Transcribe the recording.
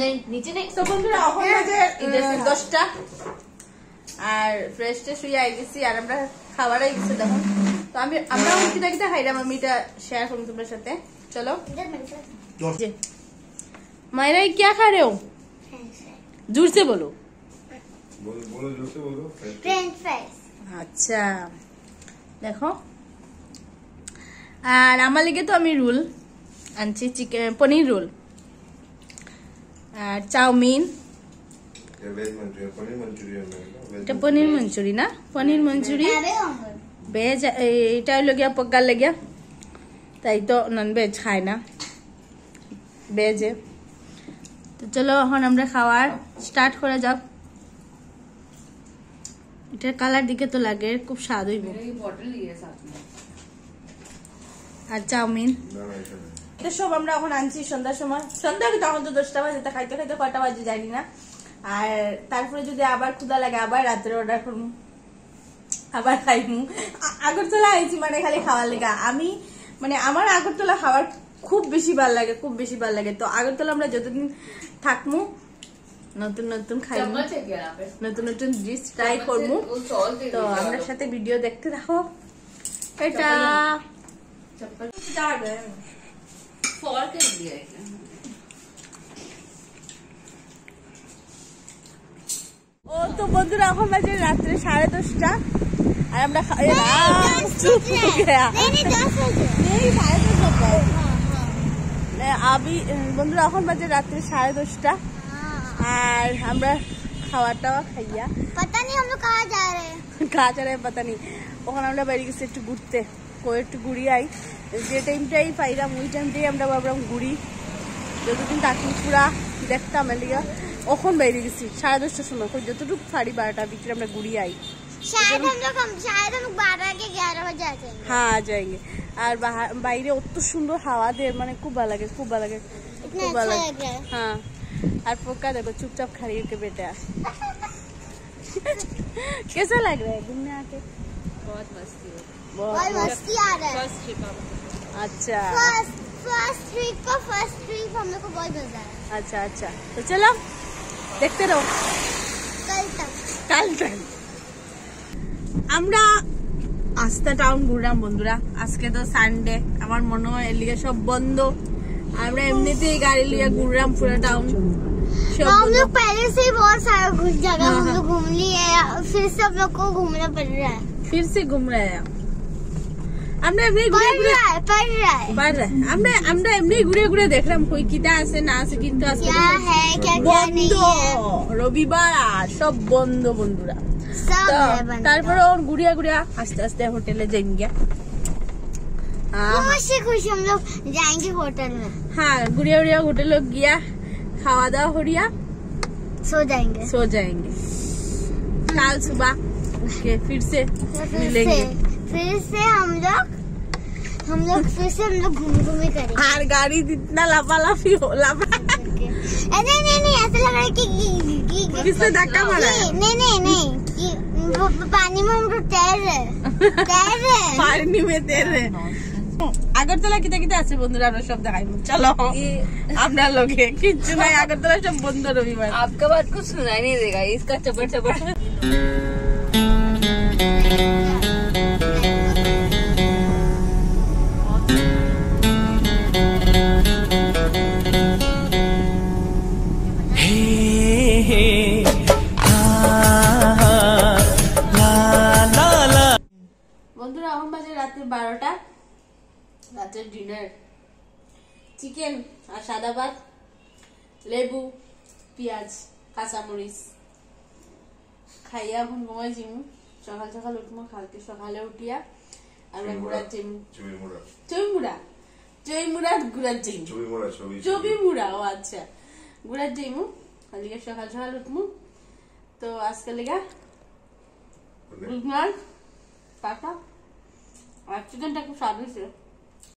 नहीं नीचे नहीं तो বন্ধুরা এখন বাজে 10টা আর ফ্রেশ ট্রেশ হয়ে আই গেছি আর আমরা খাবারই গেছে দেখো তো আমরা কিটা কিটা খাইলাম আমি এটা শেয়ার করব তোমাদের সাথে চলো मायरा क्या खा रहे हो जोर से बोलो बोलो जोर से बोलो फ्रेंच फ्राइज अच्छा देखो আর আমার লাগে তো আমি রোল আনছি চিকেন পনির রোল আর চাউমিন এটা পনির মঞ্চুরি না পনির মঞ্চুরি ভেজ এটা হলো গিয়া পকার লাগিয়া তাই তো নন ভেজ খায় না ভেজ তো চলো এখন আমরা খাওয়ার স্টার্ট করা যাক এটার কালার দিকে তো লাগে খুব স্বাদ হইব আর চাউমিন এটা সব আমরা এখন আনছি সন্ধ্যার সময় সন্ধ্যা কি তখন তো 10টা বাজে তা খাইতে খাইতে কয়টা বাজে জানি না আর তারপরে যদি আবার ক্ষুধা লাগে আবার রাত্রে অর্ডার করবো আবার খাইমু আগরতলা আইছি মানে খালি খাওয়ার লেগা আমি মানে আমার আগরতলা খাওয়ার খুব বেশি ভালো লাগে তো আগরতলা আমরা যতদিন থাকমু নতুন নতুন খাইমু নতুন নতুন ডিশ ট্রাই করবো তো আমার সাথে ভিডিও দেখতে থাকো এটা चप्पल फॉर कर दिया है ও তো বন্ধুরা এখন বাজে রাত্রে 10:30 আর আমরা अभी বন্ধুরা এখন বাজে রাত্রে 10:30 আর আমরা খাওয়াটা খাইয়া पता नहीं हम लोग कहाँ जा रहे हैं पता नहीं ওখানে আমরা বাইরে গেছি একটু ঘুরতে একটু ঘুরি আই যে টাইমটাই পাইলাম ওই টাইমটাই আমরা ভাবলাম ঘুরি যতদিন থাকি পুরা দেখতাম এলিগা এখন বাইরে গেছি 10:30টার সময় যতটুকু 12:30 ভিতরে আমরা ঘুরি আই शायद हम लोग 12 के 11 बजे आ जाएंगे हाँ आ जाएंगे আর বাইরে অত সুন্দর হাওয়া দেয় মানে খুব ভালো লাগে খুব ভালো লাগে हाँ আর পোকা দেখো চুপচাপ खड़ी होके बैठा कैसा लग रहा है घूमने आके बहुत मस्ती है बहुत मस्ती आ रहा है अच्छा फर्स्ट ट्रिप हम लोग को बहुत मजा आया अच्छा तो चलो देखते रहो कल तक আমরা আস্তা টাউন ঘুরলাম বন্ধুরা আজকে তো সানডে আমার মনে হয় এলিগে সব বন্ধ আমরা এমনিতেই গাড়ি লিয়ে ঘুরলাম পুরো টাউন हम लोग पहले से ही बहुत सारा जगह हम लोग घूम लिए फिर से हम लोग को घूमना पड़ रहा है फिर से घूम रहे हैं আমরা এমনি ঘুরে ঘুরে আমরা এমনি ঘুরে ঘুরে দেখলাম কই কিটা আছে না আছে কিন্তু আজকে क्या नहीं है রবিবার আর সব বন্ধ বন্ধুরা তারপরে ওর গুড়িয়া গুড়িয়া আস্তে আস্তে হোটেলে যাইঙ্গে खुशी हम लोग जाएंगे होटल में हाँ गुड़िया गुड़िया होटल गया खावा दावा हो रिया सो जाएंगे कल सुबह फिर से मिलेंगे फिर से हम लोग फिर से घूमे करेंगे और गाड़ी इतना लाफालाफी हो नहीं ऐसा लग रहा है कि किसने धक्का मारा नहीं पानी में हम लोग तैर रहे पानी में तैर रहे আগরতলা কিটা কিটা আছে বন্ধুরা আমরা সব দেখাইবো চলো আমরা লোকে কিচ্ছু নাই আগরতলা সব বন্ধ রবিবার आपका बात कुछ सुनाई नहीं देगा इसका चपट चपट বন্ধুরা এখন বাজে রাত্রি 12টা রাতের ডিনার চিকেন আর সাদা ভাত লেবু পেঁয়াজ কাঁচামরিচ খাইয়া এখন ঘুমাই জিমু সকাল সকাল উঠবো কালকে সকালে উঠিয়া আমরা ঘুরার জিমু চইমুড়া ঘুরার জিমু চবিমুড়া ও আচ্ছা ঘুরার জিমু কালকে সকাল সকাল উঠবো তো আজকে লেগা গুড নাইট টাটা আর চিকেনটা খুব স্বাদ হয়েছে